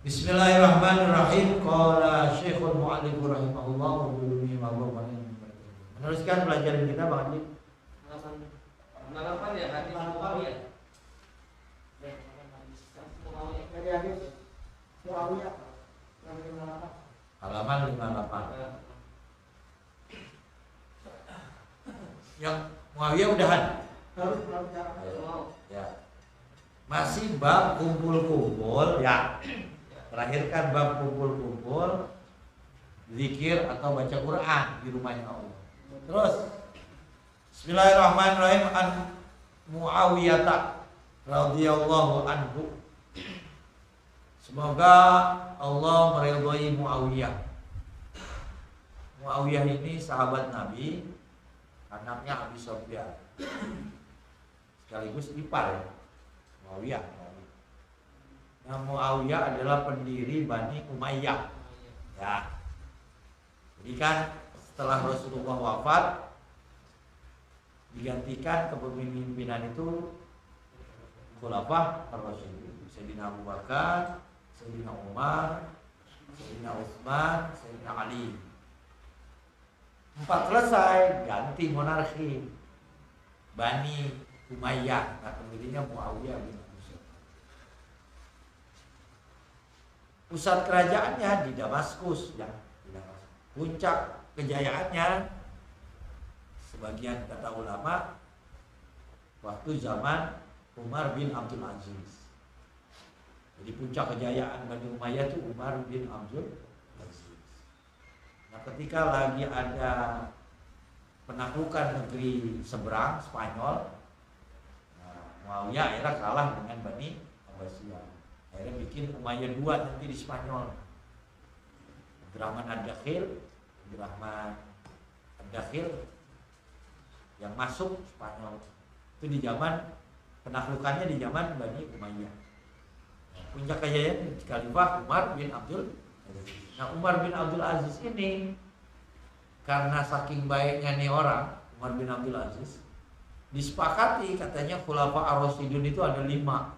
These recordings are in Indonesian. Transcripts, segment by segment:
Bismillahirrahmanirrahim. Qala Syekhul Mu'allif rahimahullah wa bihi ma'rufan. Meneruskan pelajaran kita Bang Haji. Halaman ya, hadis Muawiyah. Dari hadis Muawiyah Halaman 58. Yang Muawiyah udahan. harus Ya. Masih bab kumpul-kumpul ya. Terakhir kan bab kumpul-kumpul zikir atau baca Quran di rumahnya Allah. Terus Bismillahirrahmanirrahim. An Muawiyah radhiyallahu anhu. Semoga Allah meridhai Muawiyah. Muawiyah ini sahabat Nabi, anaknya Abi Sufyan. Sekaligus ipar ya. Muawiyah. Nah, Muawiyah adalah pendiri Bani Umayyah. Ya. Jadi kan setelah Rasulullah wafat digantikan kepemimpinan itu Khulafah ar-Rasyidin. Sayyidina Abu Bakar, Sayyidina Umar, Sayyidina Utsman, Sayyidina Ali. 4 selesai, ganti monarki Bani Umayyah. Nah, pendirinya Muawiyah bin Abi Sufyan. Pusat kerajaannya di Damaskus ya. Puncak kejayaannya sebagian kata ulama waktu zaman Umar bin Abdul Aziz. Jadi puncak kejayaan Bani Umayyah itu Umar bin Abdul Aziz. Nah, ketika lagi ada penaklukan negeri seberang Spanyol, Muawiyah akhirnya kalah dengan Bani Abbasiyah. Akhirnya bikin Umayyah 2 nanti di Spanyol. Abdurrahman Ad-Dakhil yang masuk Spanyol. Itu di zaman penaklukannya di zaman Bani Umayyah. Puncak kejayaan Khalifah Umar bin Abdul Aziz. Nah, Umar bin Abdul Aziz ini karena saking baiknya nih orang, Umar bin Abdul Aziz, disepakati katanya Khulafa ar-Rasyidun itu ada 5.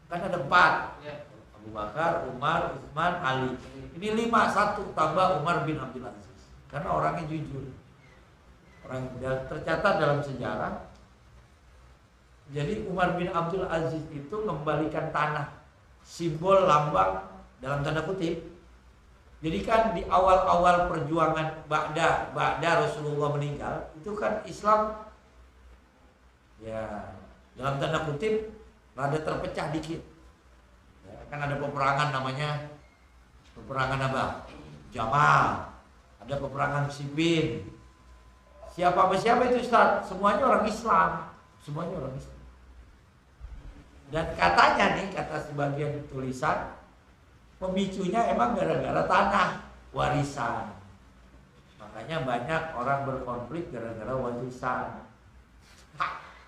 Kan ada 4 ya. Abu Bakar, Umar, Utsman, Ali. Ini 5, 1 tambah Umar bin Abdul Aziz. Karena orangnya jujur. Orang tercatat dalam sejarah. Jadi Umar bin Abdul Aziz itu mengembalikan tanah, simbol lambang dalam tanda kutip. Jadi kan di awal-awal perjuangan Ba'da Rasulullah meninggal, itu kan Islam ya dalam tanda kutip rada terpecah dikit ya, kan ada peperangan namanya peperangan apa? Jamal, ada peperangan Siffin. Siapa itu Ustaz? Semuanya orang Islam. Dan katanya nih, kata sebagian tulisan, pemicunya emang gara-gara tanah warisan. Makanya banyak orang berkonflik gara-gara warisan.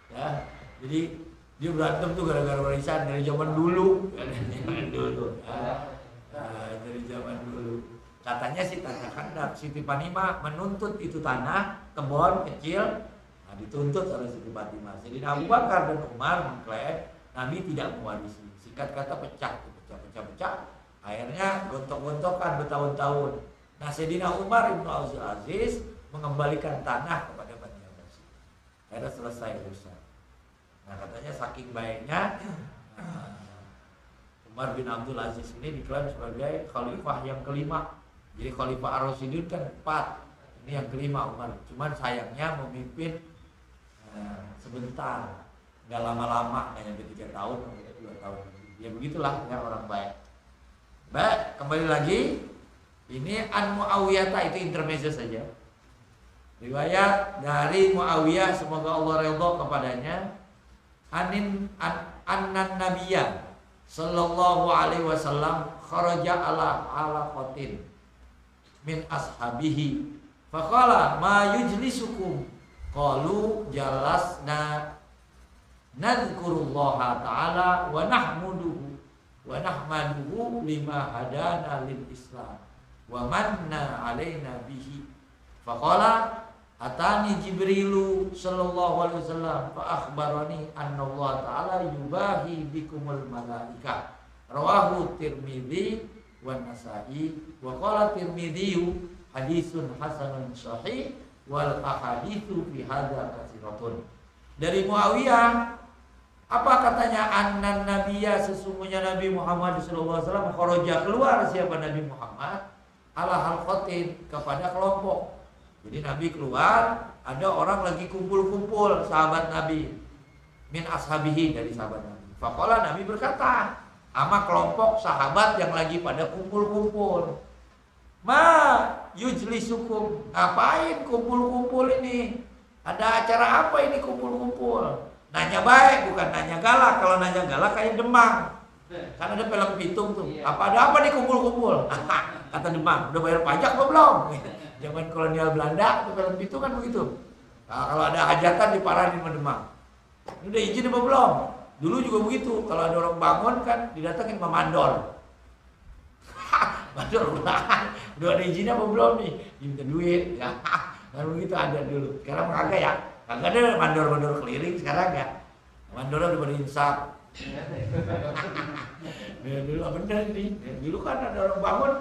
Ya, jadi dia berantem tuh gara-gara warisan dari zaman dulu. Dari zaman dulu. Katanya sih tanah kandak. Siti Panima menuntut itu tanah, kebun kecil, nah, dituntut oleh Siti Fatimah. Jadi Abu Bakar dan Umar mengklaim Nabi tidak mewarisi. Singkat kata pecah. Akhirnya gontok-gontokan bertahun-tahun. Nah, Sayyidina Umar bin Abdul Aziz mengembalikan tanah kepada Bani Abbasiyah. Akhirnya selesai urusan. Nah, katanya saking baiknya Umar bin Abdul Aziz ini diklaim sebagai khalifah yang kelima. Jadi khalifah ar-Rasyidun kan 4. Ini yang kelima Umar. Cuman sayangnya memimpin sebentar. Nggak lama-lama, hanya 3 tahun, 2 tahun. Ya begitulah ya orang baik. Baik, kembali lagi. Ini An Muawiyah, itu intermezzo saja. Riwayat dari Muawiyah, semoga Allah ridha kepadanya. Annan Nabiyya sallallahu alaihi wasallam kharaja ala qatin min ashabihi faqala ma yujlisukum qalu jalasna nadhkurullaha ta'ala wa nahmaduhu lima hadana lil Islam wa manna alaina bihi. Faqala atani Jibrilu sallallahu alaihi wasallam fa akhbarani anna Allah ta'ala yubahi bikumul malaika Rawahu Tirmidzi wa Nasa'i wa qala Tirmidzi hadisun hasanun sahih wal ahaditsu fi hadza katsiratun. Dari Muawiyah, apa katanya? Annan nabiyya, sesungguhnya Nabi Muhammad sallallahu alaihi wasallam kharaja, keluar siapa Nabi Muhammad ala halqatin, kepada kelompok. Jadi Nabi keluar, ada orang lagi kumpul-kumpul sahabat Nabi min ashabihi, dari sahabat Nabi. Faqala, Nabi berkata sama kelompok sahabat yang lagi pada kumpul-kumpul, ma yujlisukum, ngapain kumpul-kumpul ini? Ada acara apa ini kumpul-kumpul? Nanya baik, bukan nanya galak. Kalau nanya galak kayak Demang. Kan ada film pitung tuh. Apa ada apa nih kumpul-kumpul? Kata Demang, udah bayar pajak apa belum? Zaman kolonial Belanda, tuh film pitung kan begitu. Nah, kalau ada hajatan diparahin sama Demang. Udah izin apa belum? Dulu juga begitu. Kalau ada orang bangun kan didatengin sama mandor. Mandor udah ada izinnya apa belum nih? Minta duit. Ya, kan begitu ada dulu. Sekarang kagak ya. Kagak ada mandor-mandor keliling sekarang ya. Mandor udah berinsaf. Ya, dulu bener nih. Dulu kan ada orang bangun.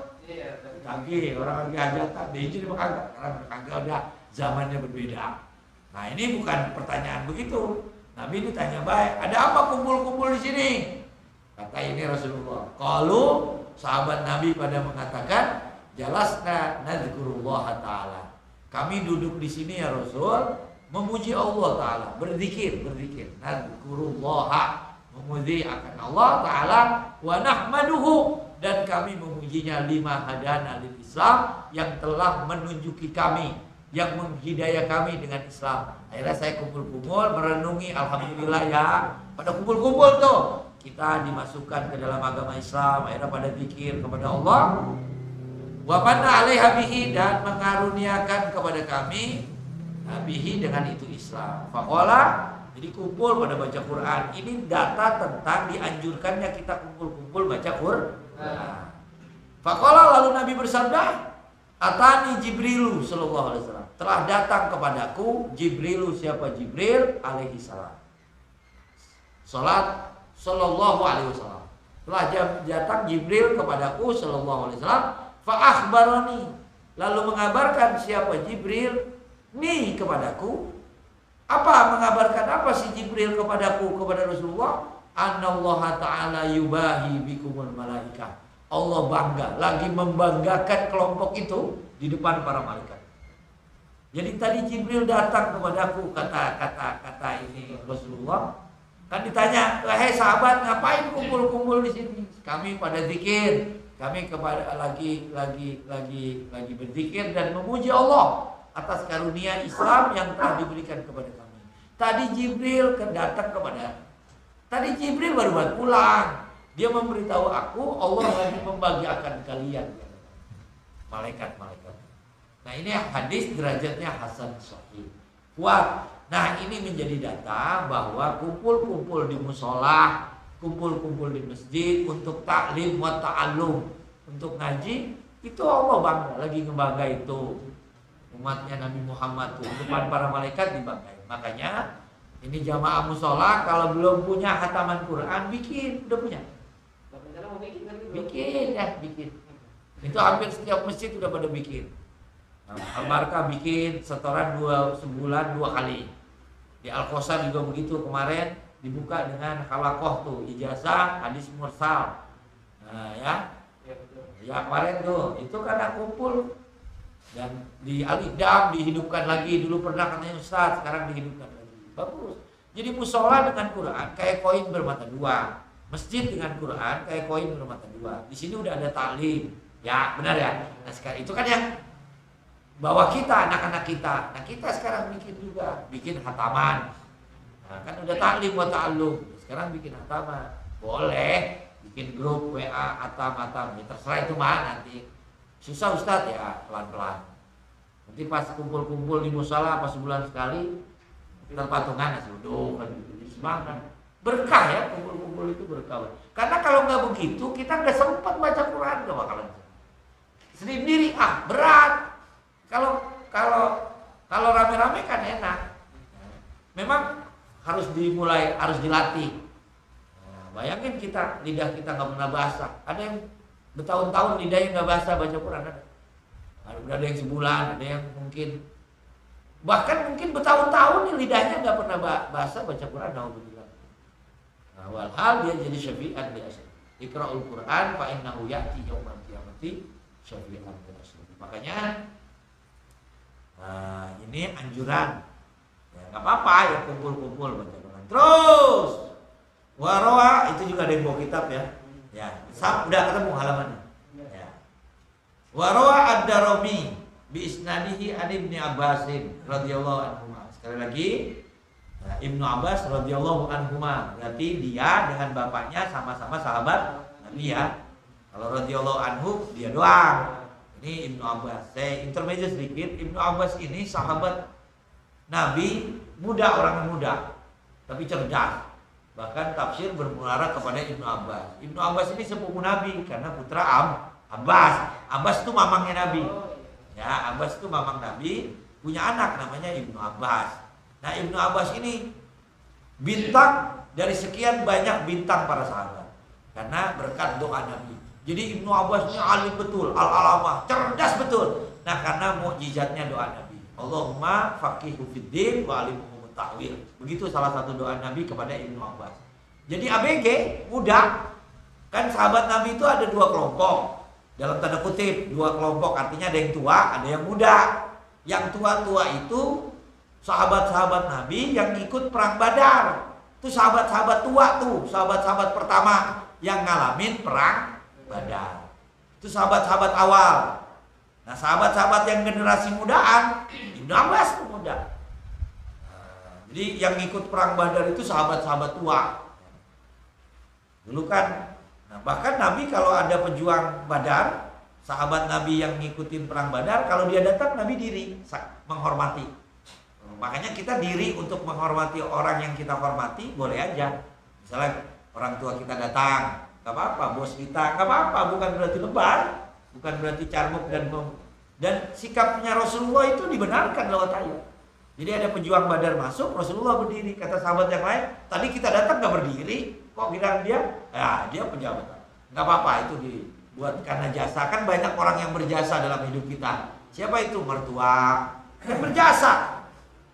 Kaki orang lagi hajatan, diizin apa kagak? Sekarang kagak, udah zamannya berbeda. Nah ini bukan pertanyaan begitu. Nabi ini tanya baik, ada apa kumpul-kumpul di sini? Kata ini Rasulullah. Kalau sahabat Nabi pada mengatakan, jalasna nadzkurullah taala. Kami duduk di sini ya Rasul, memuji Allah taala, berzikir. Nadzkurullah, memuji akan Allah taala, wa nahmaduhu, dan kami memujinya lima hadana lil Islam, yang telah menunjuki kami, yang menghidayah kami dengan Islam. Akhirnya saya kumpul-kumpul merenungi, alhamdulillah ya, pada kumpul-kumpul tuh kita dimasukkan ke dalam agama Islam. Akhirnya pada zikir kepada Allah, wa manna alaiha bihi, dan mengaruniakan kepada kami bihi, dengan itu Islam. Faqala, jadi kumpul pada baca Quran. Ini data tentang dianjurkannya kita kumpul-kumpul baca Quran. Faqala, lalu Nabi bersabda, atani Jibrilu sallallahu alaihi wasallam, telah datang kepadaku Jibrilu, siapa Jibril alaihi salam. Salat sallallahu alaihi wasallam. Telah datang Jibril kepadaku sallallahu alaihi wasallam, fa akhbarani, lalu mengabarkan siapa Jibril nih kepadaku. Apa mengabarkan apa si Jibril kepadaku, kepada Rasulullah? Annallaha ta'ala yubahi bikumul malaikah. Allah bangga, lagi membanggakan kelompok itu di depan para malaikat. Jadi tadi Jibril datang kepadaku, kata ini Rasulullah. Kan ditanya, "Hei sahabat, ngapain kumpul-kumpul di sini?" Kami pada zikir, kami kepada lagi berzikir dan memuji Allah atas karunia Islam yang telah diberikan kepada kami. Tadi Jibril datang Tadi Jibril baru pulang. Dia memberitahu aku Allah lagi membahagiakan kalian, malaikat-malaikat. Nah ini hadis derajatnya hasan sahih. Kuat. Nah ini menjadi data bahwa kumpul-kumpul di musola, kumpul-kumpul di masjid untuk taklim wa ta'allum, untuk ngaji, itu Allah bangga, lagi ngebangga itu umatnya Nabi Muhammad tuh, depan para malaikat dibanggain. Makanya ini jamaah musola kalau belum punya hataman Quran bikin, udah punya. Bikin. Itu hampir setiap masjid udah pada bikin. Al-Barkah bikin setoran sebulan 2 kali. Di Al-Qasar juga begitu, kemarin dibuka dengan halakoh tuh, ijazah hadis mursal. Nah ya kemarin tuh, itu karena kumpul. Dan di Al-Idam dihidupkan lagi, dulu pernah katanya Ustaz, sekarang dihidupkan lagi. Bagus. Jadi musola dengan Quran kayak koin bermata dua. Masjid dengan Quran kayak koin bermata dua. Di sini udah ada taklim. Ya, benar ya. Nah, sekarang itu kan yang bawa kita, anak-anak kita. Nah, kita sekarang bikin hataman. Nah, kan udah taklim buat ta'allum. Sekarang bikin hataman. Boleh bikin grup WA hatam. Ya, terserah itu mah nanti. Susah Ustaz ya, pelan-pelan. Nanti pas kumpul-kumpul di musola pas sebulan sekali, terpatungan nasi uduk kan gitu. Semangat. Berkah ya, kumpul-kumpul itu berkah. Karena kalau nggak begitu kita nggak sempat baca Quran, nggak bakalan sendiri berat. Kalau rame-rame kan enak. Memang harus dilatih. bayangin kita, lidah kita nggak pernah basah. Ada yang bertahun-tahun lidahnya nggak basah baca Quran. Ada yang sebulan, ada yang mungkin bahkan mungkin bertahun-tahun nih lidahnya nggak pernah basah baca Quran. Nah, walhal dia jadi syafi'an di asal. Iqra'ul Quran fa innahu ya'ti yaumal qiyamati syafi'an di asal. Makanya ini anjuran. Ya nggak apa-apa ya kumpul-kumpul baca Quran. Terus waroa itu juga ada yang bawa kitab ya. Ya, udah ketemu halamannya. Ya. Waroa ad-Darimi bi isnadihi an Ibnu Abbas radhiyallahu anhu. Sekali lagi Ibnu Abbas radhiyallahu anhuma, berarti dia dengan bapaknya sama-sama sahabat Nabi ya. Kalau radhiyallahu anhu dia doang. Ini Ibnu Abbas. Saya intermezzo sedikit. Ibnu Abbas ini sahabat Nabi, muda, orang muda, tapi cerdas. Bahkan tafsir bermuara kepada Ibnu Abbas. Ibnu Abbas ini sepupu Nabi karena putra Abbas. Abbas itu mamangnya Nabi. Ya, Abbas itu mamang Nabi, punya anak namanya Ibnu Abbas. Nah, Ibnu Abbas ini bintang dari sekian banyak bintang para sahabat karena berkat doa Nabi. Jadi Ibnu Abbas ini alim betul, al-alamah, cerdas betul. Nah, karena mukjizatnya doa Nabi. Allahumma faqihu fiddin wa alimhu ta'wil. Begitu salah satu doa Nabi kepada Ibnu Abbas. Jadi ABG muda. Kan sahabat Nabi itu ada dua kelompok. Dalam tanda kutip, dua kelompok, artinya ada yang tua, ada yang muda. Yang tua-tua itu sahabat-sahabat Nabi yang ikut perang Badar. Itu sahabat-sahabat tua tuh, sahabat-sahabat pertama yang ngalamin perang Badar. Itu sahabat-sahabat awal. Nah, sahabat-sahabat yang generasi mudaan, Ibnu Abbas tuh muda. Jadi yang ikut perang Badar itu sahabat-sahabat tua. Dulu kan, nah bahkan Nabi kalau ada pejuang Badar, sahabat Nabi yang ngikutin perang Badar, kalau dia datang Nabi diri menghormati. Makanya kita diri untuk menghormati orang yang kita hormati boleh aja. Misalnya orang tua kita datang, nggak apa-apa, bos kita nggak apa-apa, bukan berarti lebar, bukan berarti carmuk dan sikapnya Rasulullah itu dibenarkan lewat ayat. Jadi ada pejuang Badar masuk, Rasulullah berdiri. Kata sahabat yang lain, tadi kita datang nggak berdiri, kok bilang dia? Ya dia pejabat. Nggak apa-apa, itu dibuat karena jasa. Kan banyak orang yang berjasa dalam hidup kita. Siapa itu? Mertua yang berjasa.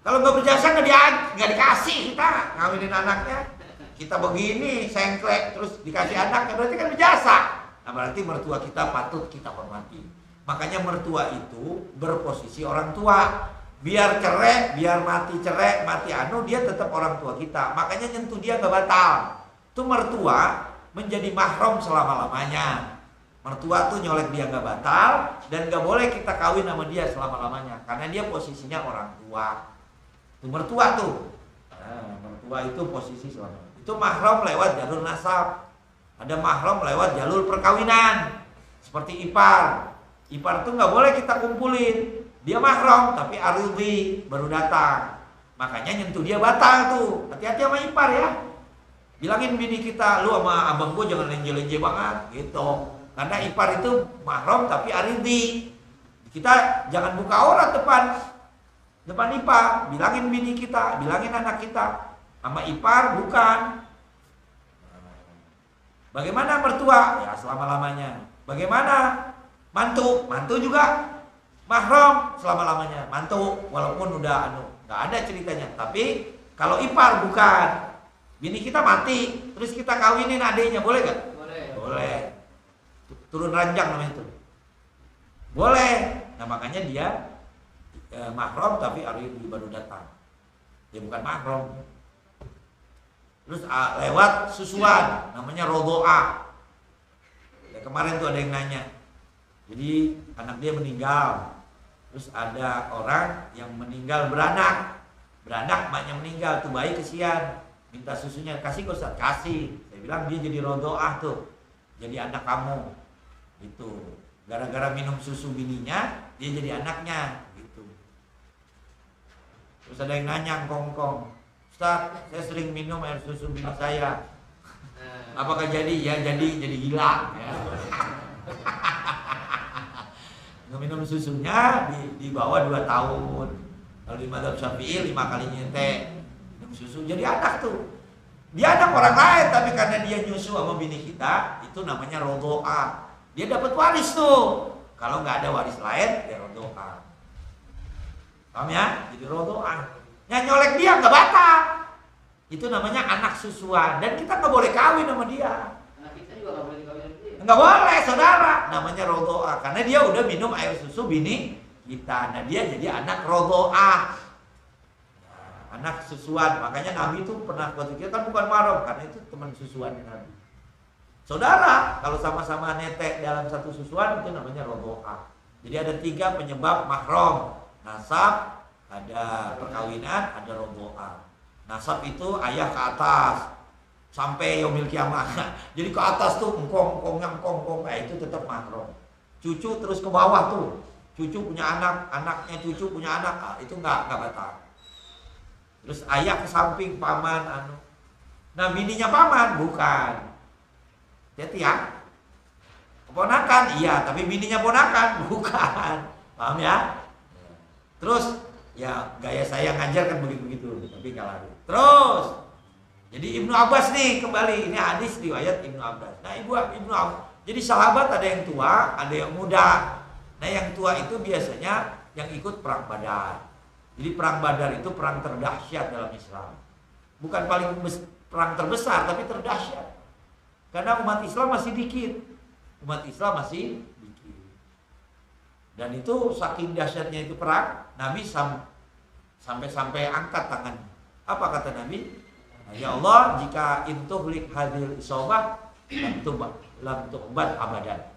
Kalau nggak berjasa nggak dikasih kita ngawinin anaknya. Kita begini sengklek terus dikasih anaknya, berarti kan berjasa. Nah berarti mertua kita patut kita hormati. Makanya mertua itu berposisi orang tua. Biar cerai, biar mati cerai, mati dia tetap orang tua kita. Makanya nyentuh dia nggak batal. Itu mertua menjadi mahram selama-lamanya. Mertua tuh nyolek dia nggak batal dan nggak boleh kita kawin sama dia selama-lamanya karena dia posisinya orang tua. Itu mertua tuh. Nah, mertua itu posisi selama. Itu mahram lewat jalur nasab. Ada mahram lewat jalur perkawinan. Seperti ipar. Ipar tuh nggak boleh kita kumpulin. Dia mahram tapi aridi baru datang. Makanya nyentuh dia batal tuh. Hati-hati sama ipar ya. Bilangin bini kita, lu sama abang gua jangan lenje-lenje banget gitu. Karena ipar itu mahram tapi aridi. Kita jangan buka aurat depan ipar. Bilangin bini kita, bilangin anak kita. Sama ipar bukan. Bagaimana mertua? Ya selama-lamanya. Bagaimana mantu? Mantu juga mahram selama-lamanya. Mantu walaupun udah nggak ada ceritanya. Tapi kalau ipar bukan. Bini kita mati, terus kita kawinin adiknya, boleh gak? Boleh. Turun ranjang namanya itu. Boleh. Nah makanya dia mahram tapi aridi baru datang. Dia bukan mahram. Terus lewat susuan, namanya rodoa. Ya, kemarin tuh ada yang nanya. Jadi anak dia meninggal. Terus ada orang yang meninggal beranak. Beranak emaknya meninggal, tuh bayi kesian. Minta susunya, kasih kok Ustaz, kasih. Saya bilang dia jadi rodoah tuh. Jadi anak kamu. Gitu. Gara-gara minum susu bininya, dia jadi anaknya. Gitu. Terus ada yang nanya kongkong. Ustaz, saya sering minum air susu bini saya. Apakah jadi? Ya jadi gila. Ya. Minum susunya di bawah 2 tahun. Kalau di mazhab Syafi'i 5 kali nyetek minum susu jadi anak tuh. Dia anak orang lain, tapi karena dia nyusu sama bini kita, itu namanya rodoa. Dia dapat waris tuh. Kalau nggak ada waris lain, dia rodoa. Paham ya? Jadi rodoa. Yang nyolek dia nggak batal. Itu namanya anak susuan. Dan kita nggak boleh kawin sama dia. Anak kita juga nggak boleh dikawin sama dia. Nggak boleh, saudara. Namanya rodoa. Karena dia udah minum air susu bini kita. Nah dia jadi anak rodoa. Anak susuan. Makanya Nabi itu pernah waktu kita kan bukan mahram, karena itu teman susuan Nabi. Saudara, kalau sama-sama netek dalam satu susuan itu namanya rodoa. Jadi ada 3 penyebab mahram. Nasab, ada perkawinan, ada rodoa. Nasab itu ayah ke atas sampai yaumil kiamah. Jadi ke atas tuh engkong, itu tetap mahram. Cucu terus ke bawah tuh. Cucu punya anak, anaknya cucu punya anak, itu nggak batal. Terus ayah ke samping paman Nah bininya paman bukan. Jadi ya. Keponakan iya, tapi bininya ponakan bukan. Paham ya? Terus ya gaya saya ngajar kan begitu-begitu, tapi nggak lalu. Terus jadi Ibnu Abbas nih kembali, ini hadis riwayat Ibnu Abbas. Nah Ibnu Abbas, jadi sahabat ada yang tua, ada yang muda. Nah yang tua itu biasanya yang ikut perang Badar. Jadi perang Badar itu perang terdahsyat dalam Islam. Bukan perang terbesar, tapi terdahsyat. Karena umat Islam masih dikit. Dan itu saking dahsyatnya itu perang, Nabi sampai angkat tangan. Apa kata Nabi? Ya Allah, jika intuhlik hadil isobah lam tu'bad abadan.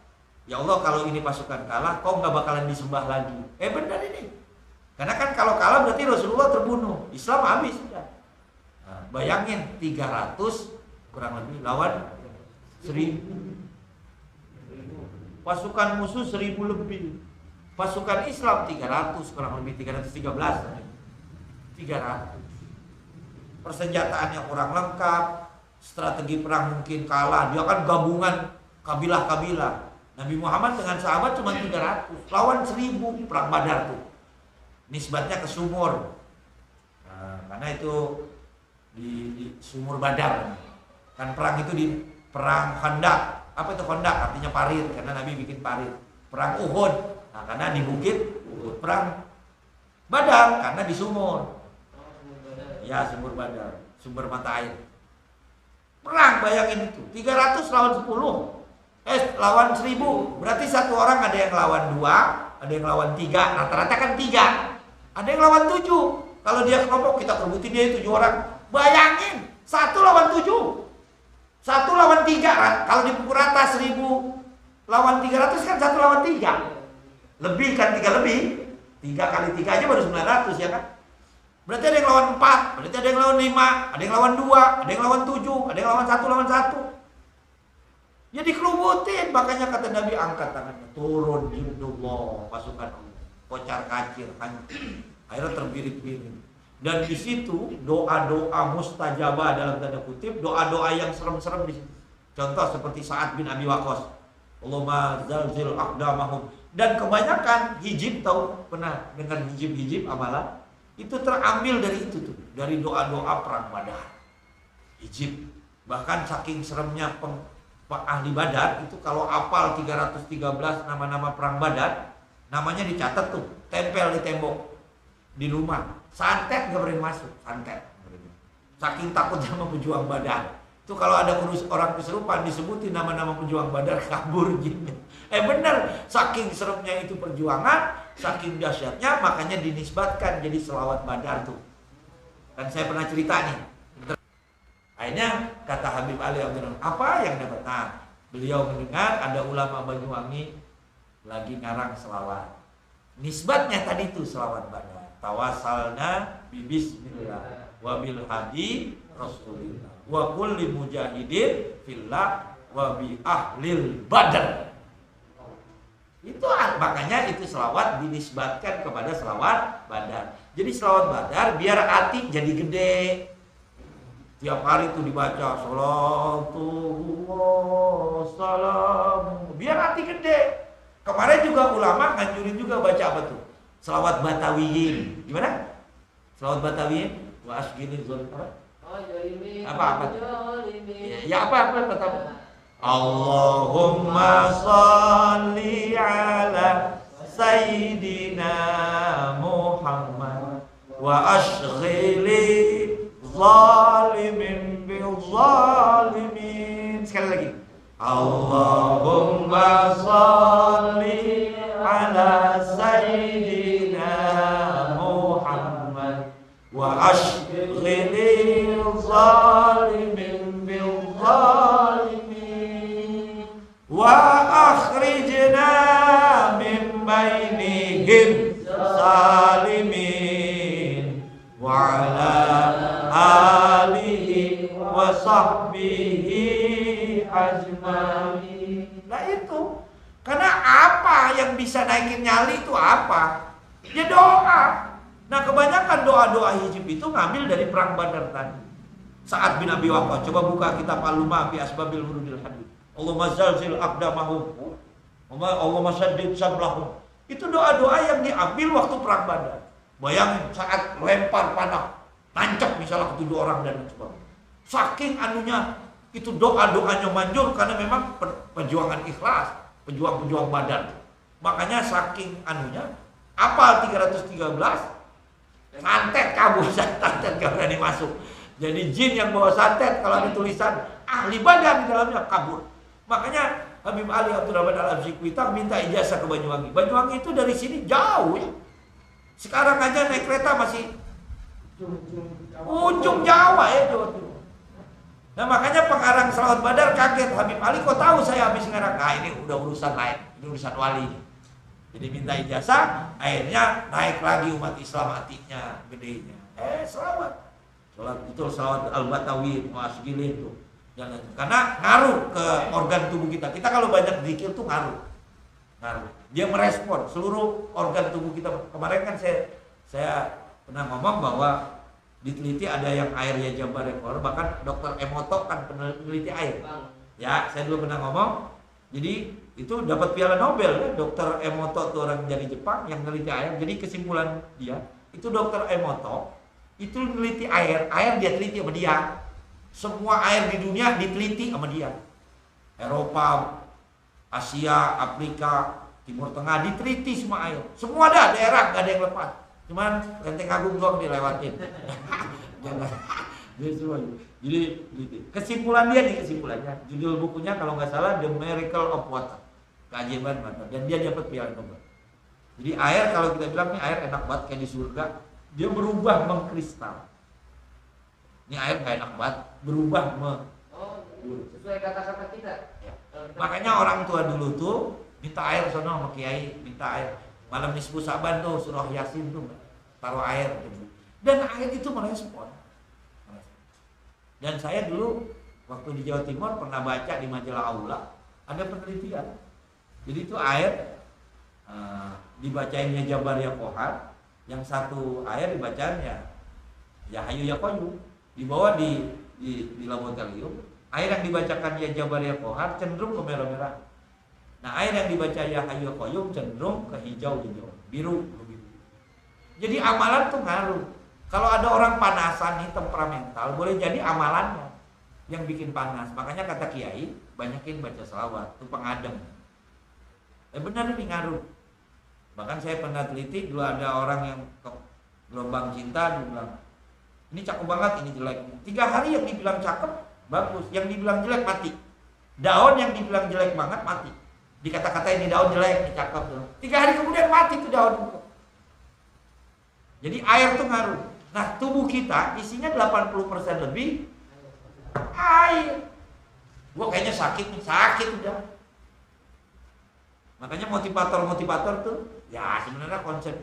Ya Allah, kalau ini pasukan kalah, kau nggak bakalan disembah lagi. Benar ini. Karena kan kalau kalah berarti Rasulullah terbunuh, Islam habis sudah. Nah, bayangin 300 kurang lebih lawan 1000. Pasukan musuh 1000 lebih. Pasukan Islam 300 kurang lebih 313. 300. Persenjataannya kurang lengkap, strategi perang mungkin kalah. Dia kan gabungan kabilah-kabilah. Nabi Muhammad dengan sahabat cuma 300 lawan 1000 perang Badar tuh. Nisbatnya ke sumur. Nah, karena itu di sumur Badar. Kan perang itu di perang Khandaq. Apa itu Khandaq? Artinya parit, karena Nabi bikin parit. Perang Uhud. Nah, karena di bukit Uhud. Perang Badar karena di sumur. Ya, sumur Badar, sumber mata air. Perang, bayangin itu. 300 lawan 10. Lawan 1000. Berarti satu orang ada yang lawan 2, ada yang lawan 3. Rata-rata kan 3. Ada yang lawan 7. Kalau dia kelompok, kita kerebutin dia 7 orang. Bayangin, 1 lawan 7. 1 lawan 3. Kalau dipukul rata 1000 lawan 300 kan 1 lawan 3. Lebih kan 3 lebih. 3 kali 3 aja baru 900 ya kan. Berarti ada yang lawan 4, berarti ada yang lawan 5, ada yang lawan 2, ada yang lawan 7, ada yang lawan 1 lawan 1. Ya dikerubutin, makanya kata Nabi angkat tangannya, turun jundullah, pasukan Allah, kocar kacir, hancur. Akhirnya terbirit-birit. Dan di situ doa-doa mustajabah dalam tanda kutip, doa-doa yang serem-serem di situ. Contoh seperti Sa'ad bin Abi Waqqas, Allahumma zalzil aqdamahum. Dan kebanyakan hijib, tahu pernah dengar hijib amalan? Itu terambil dari itu tuh, dari doa-doa perang Badar. Hijib. Bahkan saking seremnya ahli Badar itu kalau apal 313 nama-nama perang Badar, namanya dicatat tuh, tempel di tembok di rumah. Santet gak berani masuk, santet. Saking takut sama pejuang Badar. Itu kalau ada orang kesurupan disebutin nama-nama pejuang Badar, kabur jinnya. Bener, saking seremnya itu perjuangan, saking dahsyatnya, makanya dinisbatkan jadi selawat Badar tuh. Dan saya pernah cerita nih. Akhirnya kata Habib Ali Abdurrahman, apa yang dapat? Nah, beliau mendengar ada ulama Banyuwangi lagi ngarang selawat. Nisbatnya tadi tuh selawat Badar. Tawasalna bismillah wa bil hadi rasulillah wa kulli mujahidin fillah wa bi ahlil badar. Itu makanya itu selawat dinisbatkan kepada selawat Badar. Jadi selawat Badar biar hati jadi gede. Tiap hari itu dibaca salatullah salam biar hati gede. Kemarin juga ulama nganjurin juga baca apa tuh? Selawat Batawiyin. Gimana? Selawat Batawiyin? Wa asgini zul apa? Apa? Ya apa pertama? Allahumma sholli ala Sayyidina Muhammad wa ashghili zalimin bil zalimin. Sekali lagi. Allahumma sholli ala Sayyidina Muhammad wa ashghili zalimin bil zalimin wa akhrijna min bainihim salimin wa ala alihi wa sahbihi ajmain. Nah itu karena apa yang bisa naikin nyali itu apa? Ya doa. Nah kebanyakan doa-doa hijab itu ngambil dari perang Badar tadi. Sa'ad bin Abi Waqqas, coba buka kitab Al-Lumah fi Asbabil Wurudil Hadid. Allahumma zalzil aqdamahum, Allahumma shaddid sablahum. Itu doa-doa yang diambil waktu perang Badar. Bayangin saat lempar panah, nancap misalnya ke 7 orang dan sebagainya. Saking anunya, itu doa-doanya manjur karena memang perjuangan ikhlas, pejuang-pejuang Badar. Makanya saking anunya, apal 313, santet kabur, santet gak berani masuk. Jadi jin yang bawa santet kalau ada tulisan ahli Badar di dalamnya kabur. Makanya Habib Ali Abdurrahman Al-Abziqwita minta ijazah ke Banyuwangi. Banyuwangi itu dari sini jauh ya. Sekarang aja naik kereta masih ujung Jawa ya, Jawa Timur. Nah makanya pengarang Selawat Badar kaget, Habib Ali kok tahu saya habis ngarang. Nah ini udah urusan lain, ini urusan wali. Jadi minta ijazah, akhirnya naik lagi umat Islam hatinya, gedenya. Selawat. Itu selawat Al-Batawi, Mu'asgilin itu. Karena ngaruh ke organ tubuh kita. Kita kalau banyak zikir tuh ngaruh. Dia merespon seluruh organ tubuh kita. Kemarin kan saya pernah ngomong bahwa diteliti ada yang airnya Jabar rekor, bahkan Dr. Emoto kan peneliti air. Ya, saya dulu pernah ngomong. Jadi itu dapat piala Nobel ya, Dr. Emoto itu orang dari Jepang yang meneliti air. Jadi kesimpulan dia, itu Dr. Emoto itu meneliti air dia teliti sama dia. Semua air di dunia diteliti sama dia. Eropa, Asia, Afrika, Timur Tengah diteliti semua air. Semua ada daerah, gak ada yang lepas. Cuman Lenteng Agung doang dilewatin. Jangan. Jadi kesimpulan dia nih kesimpulannya. Judul bukunya kalau nggak salah The Miracle of Water. Keajaiban water. Dan dia dapat piala Nobel. Jadi air kalau kita bilang nih air enak banget kayak di surga, dia berubah mengkristal. Ini air gak enak banget, berubah sesuai kata-kata kita. Ya. Makanya orang tua dulu tuh minta air sono sama kiai, minta air. Malam nisfu Saban tuh surah Yasin tuh taruh air gitu. Dan air itu merespon. Dan saya dulu waktu di Jawa Timur pernah baca di majalah Aula ada penelitian. Jadi itu air dibacainnya Jabar ya Kohar, yang satu air dibacaannya ya Hayu ya Qayyum. Dibawa di laboratorium, air yang dibacakan ya Jabar ya Kohar cenderung ke merah-merah. Nah air yang dibaca ya Hayu ya Qayyum cenderung ke hijau-hijau, biru. Jadi amalan tuh ngaruh. Kalau ada orang panasan nih temperamental, boleh jadi amalannya yang bikin panas. Makanya kata kiai, banyakin baca selawat, itu pengadem. Benar ini ngaruh. Bahkan saya pernah teliti dulu ada orang yang ke gelombang cinta, dia bilang ini cakep banget, ini jelek. 3 hari yang dibilang cakep bagus, yang dibilang jelek mati. Daun yang dibilang jelek banget mati. Dikata-kata ini daun jelek, ini cakep. 3 hari kemudian mati tuh daun. Jadi air tuh ngaruh. Nah tubuh kita isinya 80% lebih air. Gua kayaknya sakit udah. Makanya motivator tuh ya sebenarnya konsep.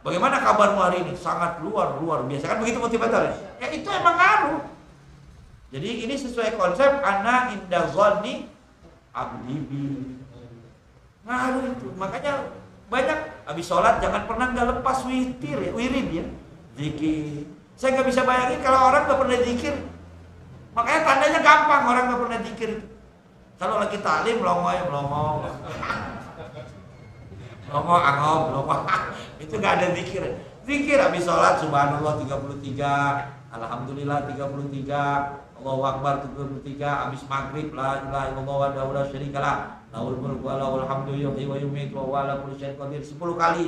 Bagaimana kabarmu hari ini? Sangat luar biasa kan begitu motivator. Ya itu emang ngaruh. Jadi ini sesuai konsep ana inda zonni abdi bi. Ngaruh itu. Makanya banyak habis sholat jangan pernah nggak lepas wirid ya. Zikir. Saya nggak bisa bayangin kalau orang nggak pernah zikir. Makanya tandanya gampang orang nggak pernah zikir. Kalau lagi taklim melongo. Melongo, angop. Itu nggak ada zikir. Zikir habis sholat subhanallah 33, Alhamdulillah 33, Allahu Akbar 33, habis maghrib la ilaha illallah wahdahu la syarikalah, lahul mulku wa lahul hamdu yuhyi wa yumiitu wa huwa ala kulli syai'in qadir 10 kali.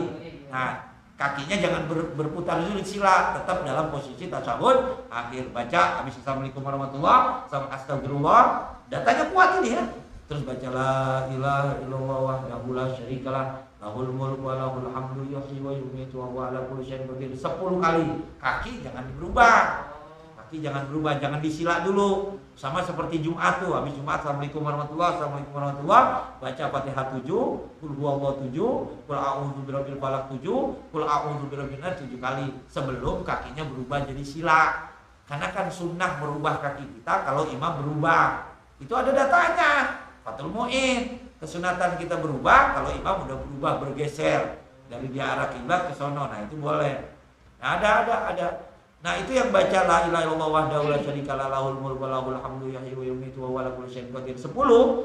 Nah, kakinya jangan berputar dulu sila, tetap dalam posisi tasyahud akhir. Baca habis assalamualaikum warahmatullahi sama astagfirullah, datanya kuat ini ya. Terus baca la ilaha illallah wahdahu la syarikalah, lahul mulku wa lahul hamdu yuhyi wa yumiitu wa huwa ala kulli syai'in qadir 10 kali. Kaki jangan berubah. Kaki jangan berubah, jangan disila dulu. Sama seperti Jumat tuh, habis Jumat assalamualaikum warahmatullahi, baca Fatihah 7, qul huwallahu 7, qul a'udzu birabbil falaq 7, qul a'udzu birabbin nas 7 kali sebelum kakinya berubah jadi sila. Karena kan sunnah merubah kaki kita kalau imam berubah. Itu ada datanya. Fathul Mu'in, kesunatan kita berubah kalau imam udah berubah, bergeser dari dia arah kiblat ke sono. Nah, itu boleh. Nah, ada. Nah, itu yang baca la ilaha illallah wahdahu la syarikalah, lahul mulku wa lahul hamdu yuhyi wa yumiitu wa huwa ala kulli syai'in qadir 10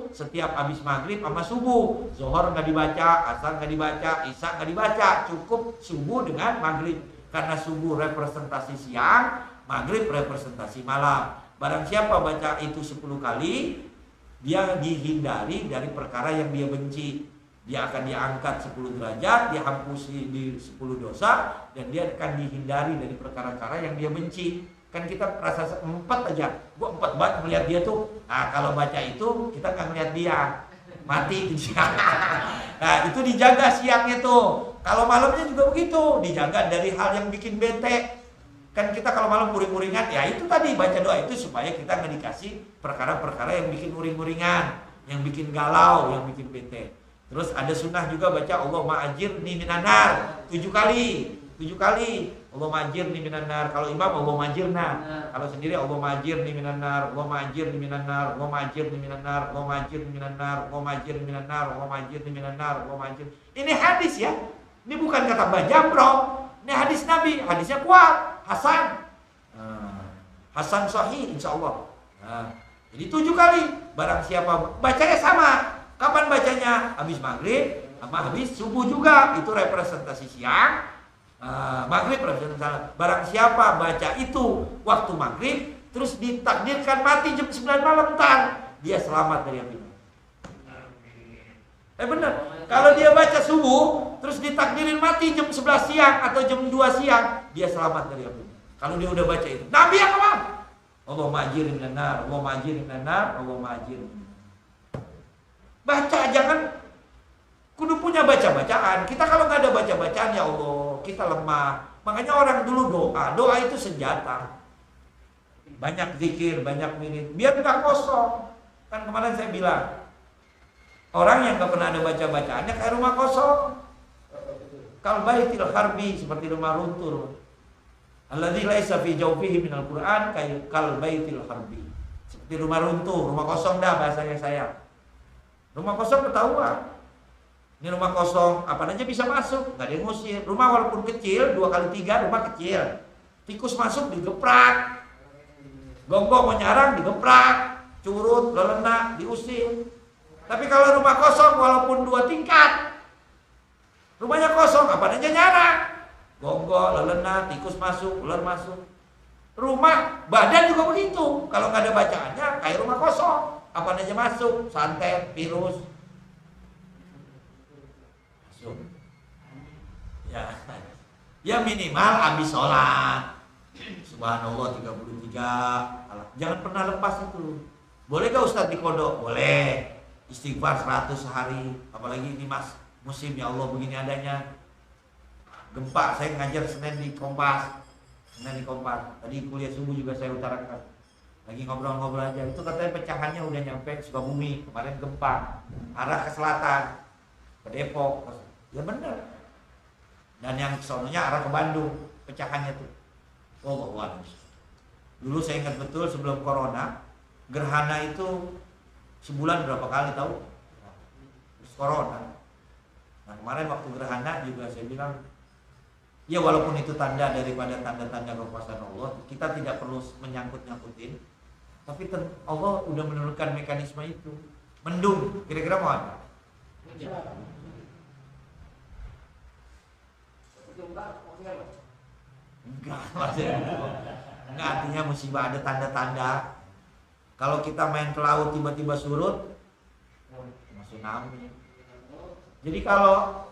setiap habis maghrib sama subuh. Zuhur enggak dibaca, asar enggak dibaca, isya enggak dibaca, cukup subuh dengan maghrib. Karena subuh representasi siang, maghrib representasi malam. Barang siapa baca itu 10 kali, dia dihindari dari perkara yang dia benci. Dia akan diangkat 10 derajat, dihampusi di 10 dosa, dan dia akan dihindari dari perkara-perkara yang dia benci. Kan kita rasa 4 aja, gua 4 banget melihat dia tuh. Nah, kalau baca itu kita nggak melihat dia, mati dia. Nah, itu dijaga siangnya tuh. Kalau malamnya juga begitu, dijaga dari hal yang bikin bete. Kan kita kalau malam uring-uringan, ya itu tadi baca doa itu supaya kita nggak dikasih perkara-perkara yang bikin uring-uringan, yang bikin galau, yang bikin bete. Terus ada sunnah juga baca Allahumma ajirni minan nar 7 kali. Allahumma ajirni minan nar. Kalau imam Allahumma ajirna. Kalau sendiri Allahumma ajirni minan nar, Allahumma ajirni minan nar, Allahumma ajirni minan nar, Allahumma ajirni minan nar, Allahumma ajirni minan nar, Allahumma ajirni minan nar, Allahumma ajirni. Ini hadis ya. Ini bukan kata Mbah Jamro. Ini hadis Nabi, hadisnya kuat, Hasan. Hasan sahih insyaallah. Jadi 7 kali. Barang siapa bacanya sama. Kapan bacanya? Habis maghrib sama habis subuh juga. Itu representasi siang. Maghrib representasi. Barang siapa baca itu waktu maghrib, terus ditakdirkan mati jam 9 malam, dia selamat dari api. Bener. Kalau dia baca subuh, terus ditakdirin mati jam 11 siang atau jam 2 siang, dia selamat dari api. Kalau dia udah baca itu. Nabi yang ngomong, Allahumma ajirni minan nar, Allahumma ajirni minan nar, Allahumma ajirni. Baca, jangan kudu punya baca-bacaan. Kita kalau nggak ada baca-bacaan, ya Allah, kita lemah. Makanya orang dulu doa itu senjata. Banyak zikir, banyak minit, biar nggak kosong. Kan kemarin saya bilang, orang yang nggak pernah ada baca-bacaannya kayak rumah kosong. Kal baitil harbi, seperti rumah runtuh. Alladzi laisa fi jawfihi minal Qur'an kal baitil harbi. Seperti rumah runtuh, rumah kosong dah bahasanya saya. Rumah kosong ketahuan. Ini rumah kosong, apa aja bisa masuk, nggak ada yang ngusir. Rumah walaupun kecil, 2 kali 3 rumah kecil. Tikus masuk digeprak. Gonggong mau nyarang digeprak. Curut, lelena diusir. Tapi kalau rumah kosong walaupun 2 tingkat, rumahnya kosong, apa aja nyarang. Gonggong, lelena, tikus masuk, ular masuk. Rumah badan juga begitu. Kalau nggak ada bacaannya kayak rumah kosong. Apa aja masuk, santet, virus masuk. Ya minimal habis sholat subhanallah 33. Jangan pernah lepas itu. Boleh gak Ustadz dikodok? Boleh. Istighfar 100 sehari. Apalagi ini musim ya Allah begini adanya. Gempa, saya ngajar Senin di Kompas. Tadi kuliah subuh juga saya utarakan. Lagi ngobrol-ngobrol aja, itu katanya pecahannya udah nyampe Sukabumi. Kemarin gempa arah ke selatan, ke Depok. Ya bener. Dan yang sononya arah ke Bandung, pecahannya tuh. Oh bawaan. Dulu saya ingat betul sebelum corona, gerhana itu sebulan berapa kali tahu? Terus corona. Nah kemarin waktu gerhana juga saya bilang, ya walaupun itu tanda daripada tanda-tanda kekuasaan Allah, kita tidak perlu menyangkut-nyangkutin. Tapi Allah udah menurunkan mekanisme itu. Mendung, kira-kira mau apa? Enggak, masih Enggak, artinya musibah ada tanda-tanda. Kalau kita main ke laut tiba-tiba surut, tsunami. Jadi kalau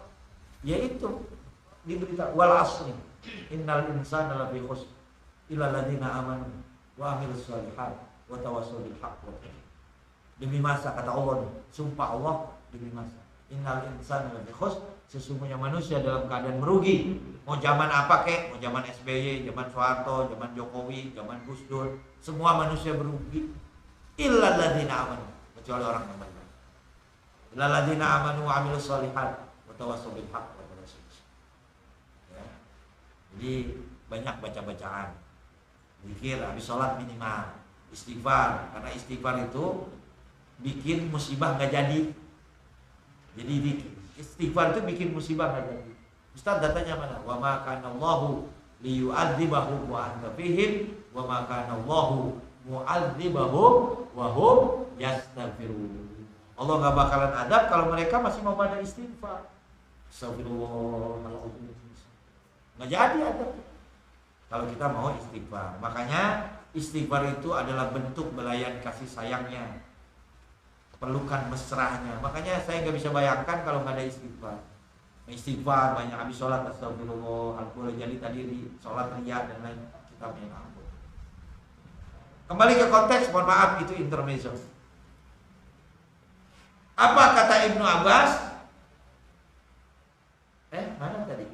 ya itu diberita wal asri innal insana lafi khusr illa alladziina amanu wa amilus shalihat wa tawassaw bil haqq. Demi masa, kata Allah, sumpah Allah demi masa. Innal insana lafi khusr, sesungguhnya manusia dalam keadaan merugi. Mau zaman apa kek? Mau zaman SBY, zaman Soeharto, zaman Jokowi, zaman Gus Dur, semua manusia merugi. Illa alladziina amanu, kecuali orang yang beriman. Illa alladziina amanu wa amilus shalihat wa tawassaw bil haqq. Ya. Jadi banyak baca-bacaan. Zikir habis sholat minimal, istighfar, karena istighfar itu bikin musibah nggak jadi. Jadi istighfar itu bikin musibah nggak jadi. Ustaz datanya mana? Wa ma kana Allahu liyu'adzibahum wa anta fihim wa ma kana Allahu mu'adzibahum wa hum yastaghfirun. Allah nggak bakalan adab kalau mereka masih mau pada istighfar. Astagfirullahaladzim. Nggak jadi adab kalau kita mau istighfar. Makanya istighfar itu adalah bentuk belayan kasih sayangnya, pelukan mesranya. Makanya saya nggak bisa bayangkan kalau nggak ada istighfar. Istighfar banyak, habis sholat astagfirullah, alhamdulillah, jadi tadi sholat riya dan lain, kita punya ampun. Kembali ke konteks, mohon maaf itu intermezzo. Apa kata Ibnu Abbas? Mana tadi?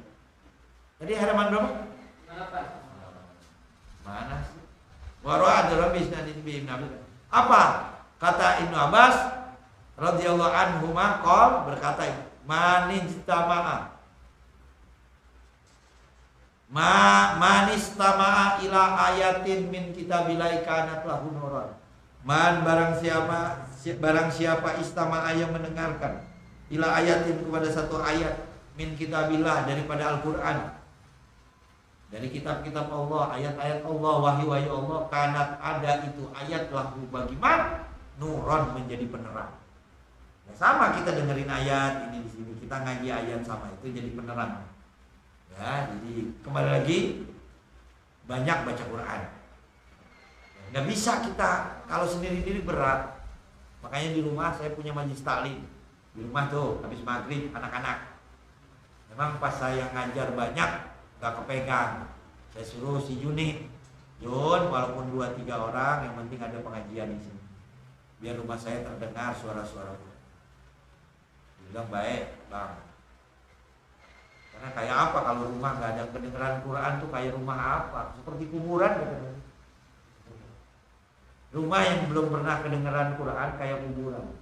Tadi halaman berapa? Mana sih? Wara adalah bisna di Ibnu Abbas. Apa kata Ibnu Abbas radhiyallahu anhu maqal, berkata manistama'a manistama'a ila ayatin min kitabillahi kanat lahu nuran. Man barang siapa istama'a yang mendengarkan ila ayatin kepada satu ayat min kitabillah daripada Al-Qur'an, dari kitab-kitab Allah, ayat-ayat Allah, wahyu-wahyu Allah, kanat ada itu ayat lahu bagi man nuron, menjadi penerang. Ya, sama kita dengerin ayat ini di sini, kita ngaji ayat sama itu jadi penerang. Ya, jadi kembali lagi banyak baca Quran. Nggak bisa kita kalau sendiri-sendiri berat. Makanya di rumah saya punya majelis taklim. Di rumah tuh habis maghrib anak-anak. Memang pas saya ngajar banyak nggak kepegang. Saya suruh si Juni, Jun, walaupun 2-3 orang, yang penting ada pengajian di sini. Biar rumah saya terdengar suara-suara. Dia bilang baik, bang. Karena kayak apa kalau rumah nggak ada kedengaran Quran tuh kayak rumah apa? Seperti kuburan katanya. Rumah yang belum pernah kedengaran Quran kayak kuburan.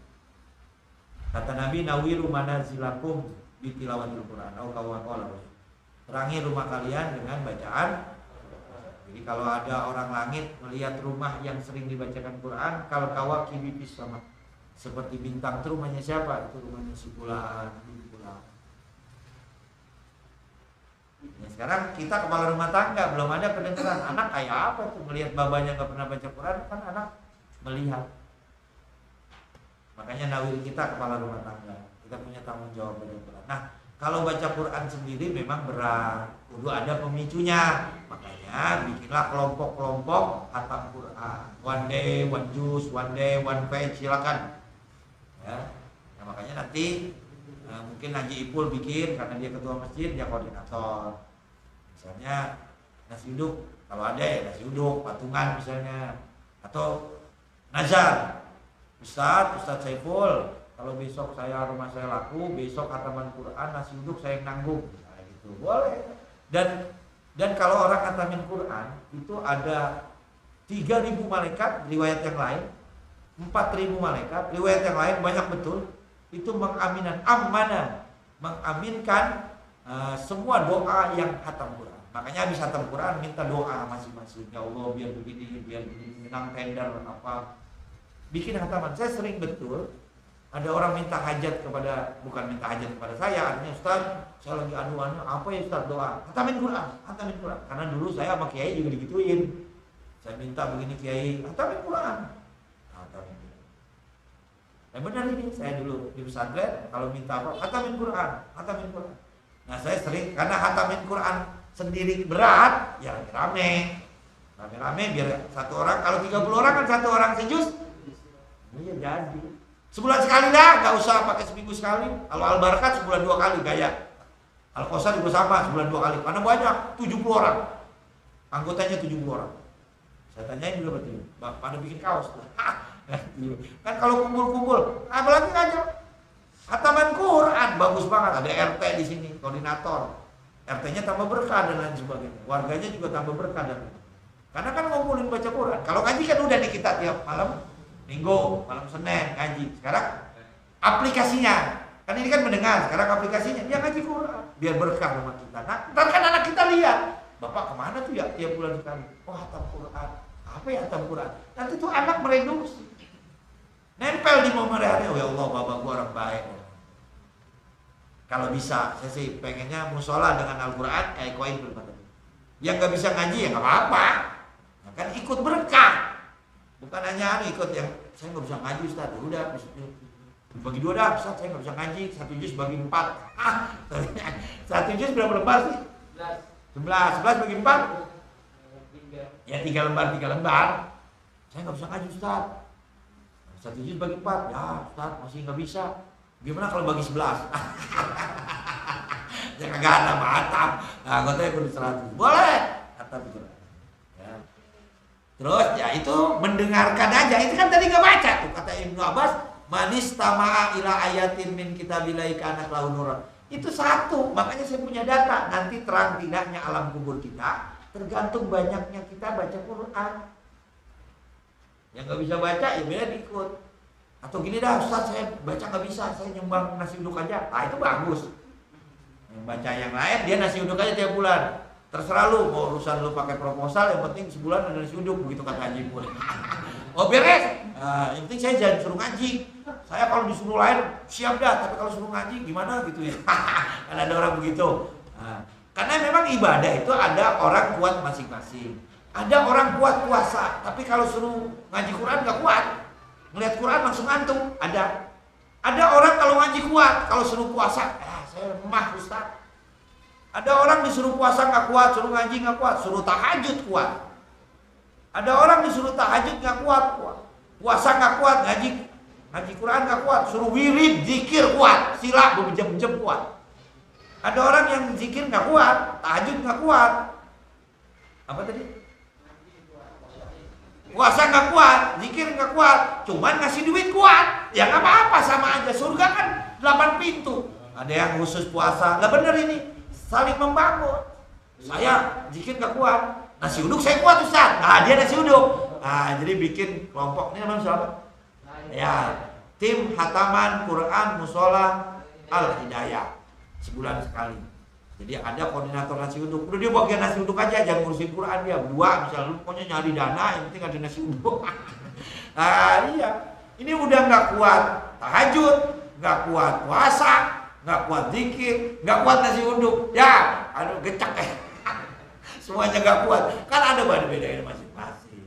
Kata Nabi, nawiru manazilakum bitilawatil Quran. Terangi rumah kalian dengan bacaan. Jadi kalau ada orang langit melihat rumah yang sering dibacakan Quran, kalau kawakib bis sama seperti bintang, itu rumahnya siapa? Itu rumahnya si fulan. Ya, sekarang kita kepala rumah tangga belum ada kedengaran. Anak kayak apa tuh melihat babanya nggak pernah baca Quran, kan anak melihat. Makanya nawil kita kepala rumah tangga, kita punya tanggung jawab baca Quran. Nah, kalau baca Quran sendiri memang berat, kudu ada pemicunya. Makanya bikinlah kelompok-kelompok khatam Quran. One day, one juz, one day, one page, silakan. Ya, nah, makanya nanti mungkin Haji Ipul bikin, karena dia ketua masjid, dia koordinator. Misalnya nasi uduk, kalau ada ya nasi uduk, patungan misalnya, atau nazar. Ustadz Saiful, kalau besok rumah saya laku, besok khataman Quran, nasi uduk saya yang nanggung, nah, gitu boleh. Dan kalau orang khatamin Quran itu ada 3.000 malaikat, riwayat yang lain 4.000 malaikat, riwayat yang lain banyak betul. Itu mengaminkan semua doa yang khatam Quran. Makanya habis khatam Quran minta doa masing-masing. Ya Allah biar begini, menang tender apa, bikin khataman. Saya sering betul ada orang minta hajat kepada, bukan minta hajat kepada saya, artinya Ustaz, saya lagi anu-anu, apa ya Ustaz doa? Khatamin Quran. Karena dulu saya sama Kiai juga digituin. Saya minta begini Kiai, khatamin Quran. Nah benar ini, saya dulu di pesantren kalau minta apa, khatamin Quran. Nah saya sering, karena khatamin Quran sendiri berat, ya rame. Rame-rame biar satu orang, kalau 30 orang kan satu orang sejus. Iya jadi. Sebulan sekali dah, nggak usah pakai seminggu sekali. Kalau Al-Barakat sebulan 2 kali gaya. Al-Qasar juga sama sebulan 2 kali. Karena banyak, 70 orang. Anggotanya 70 orang. Saya tanyain juga berarti, pada bikin kaos tuh. Kan kalau kumpul-kumpul, apalagi ngajak. Khataman Quran bagus banget, ada RT di sini, koordinator. RT-nya tambah berkah dan lain sebagainya. Warganya juga tambah berkah dan karena kan ngumpulin baca Quran. Kalau ngaji kan udah nih kita tiap malam Minggu, malam Senin ngaji. Sekarang aplikasinya, kan ini kan mendengar, sekarang aplikasinya dia ngaji Quran biar berkah sama kita. Nah, ntar kan anak kita lihat, Bapak kemana tuh ya tiap bulan sekali? Oh, hatam Quran. Apa ya hatam Quran? Nanti tuh anak mereduksi. Nempel di momen hari, oh ya Allah, bapak gua orang baik. Kalau bisa, saya sih pengennya musola dengan Al-Quran, koin berbatas. Yang nggak bisa ngaji ya nggak apa-apa, nah, kan ikut berkah. Bukan hanya ikut yang saya nggak bisa ngaji Ustaz, udah bagi 2 dah Ustaz, saya nggak bisa ngaji, 1 juz bagi 4. 1 juz berapa lembar sih? 11 bagi 4? Ya 3 lembar. Saya nggak bisa ngaji Ustaz. 1 juz bagi 4, ya Ustaz masih nggak bisa. Gimana kalau bagi 11? Ya kagak ada matam. Nah, anggotanya kudu 100. Boleh. Kata betul. Ya. Terus ya itu mendengarkan aja. Itu kan tadi nggak baca tuh kata Ibnu Abbas, manis tama'a ila ayatin min kitabillahi kana lahu nuran. Itu satu. Makanya saya punya data. Nanti terang tidaknya alam kubur kita tergantung banyaknya kita baca Quran. Yang nggak bisa baca ya beda ikut. Atau gini dah Ustaz, saya baca nggak bisa, saya nyumbang nasi uduk aja. Ah itu bagus. Yang baca yang lain dia nasi uduk aja tiap bulan. Terserah lu mau urusan lu pakai proposal, yang penting sebulan ada nasi uduk, begitu kata Haji Pur. Oh beres. Nah, yang penting saya jangan suruh ngaji. Saya kalau disuruh lain siap dah, tapi kalau suruh ngaji gimana gitu ya. Kan ada orang begitu. Nah, karena memang ibadah itu ada orang kuat masing-masing. Ada orang kuat puasa, tapi kalau suruh ngaji Quran nggak kuat. Ngelihat Quran langsung ngantuk. Ada orang kalau ngaji kuat, kalau suruh puasa, saya lemah Ustaz. Ada orang disuruh puasa nggak kuat, suruh ngaji nggak kuat, suruh tahajud kuat. Ada orang disuruh tahajud nggak kuat, puasa nggak kuat, ngaji Quran nggak kuat, suruh wirid, zikir kuat, sila berjam-jam kuat. Ada orang yang zikir nggak kuat, tahajud nggak kuat. Apa tadi? Puasa nggak kuat, zikir nggak kuat, cuman ngasih duit kuat, ya nggak apa-apa, sama aja. Surga kan 8 pintu. Ada yang khusus puasa, nggak bener ini, saling membangun. Saya zikir nggak kuat, nasi uduk saya kuat Ustaz. Nah dia nasi uduk. Nah jadi bikin kelompok ini namanya siapa? Ya tim hataman Quran Musola Al Hidayah sebulan sekali. Jadi ada koordinator nasi uduk. Udah dia bagian nasi uduk aja, jangan ngurusin Quran dia berdua. Misalnya lu pokoknya nyari dana, yang penting ada nasi uduk. Nah iya, ini udah nggak kuat tahajud, nggak kuat puasa, nggak kuat zikir, nggak kuat nasi uduk. Ya, aduh gecak semuanya nggak kuat. Kan ada beda-bedanya masing-masing.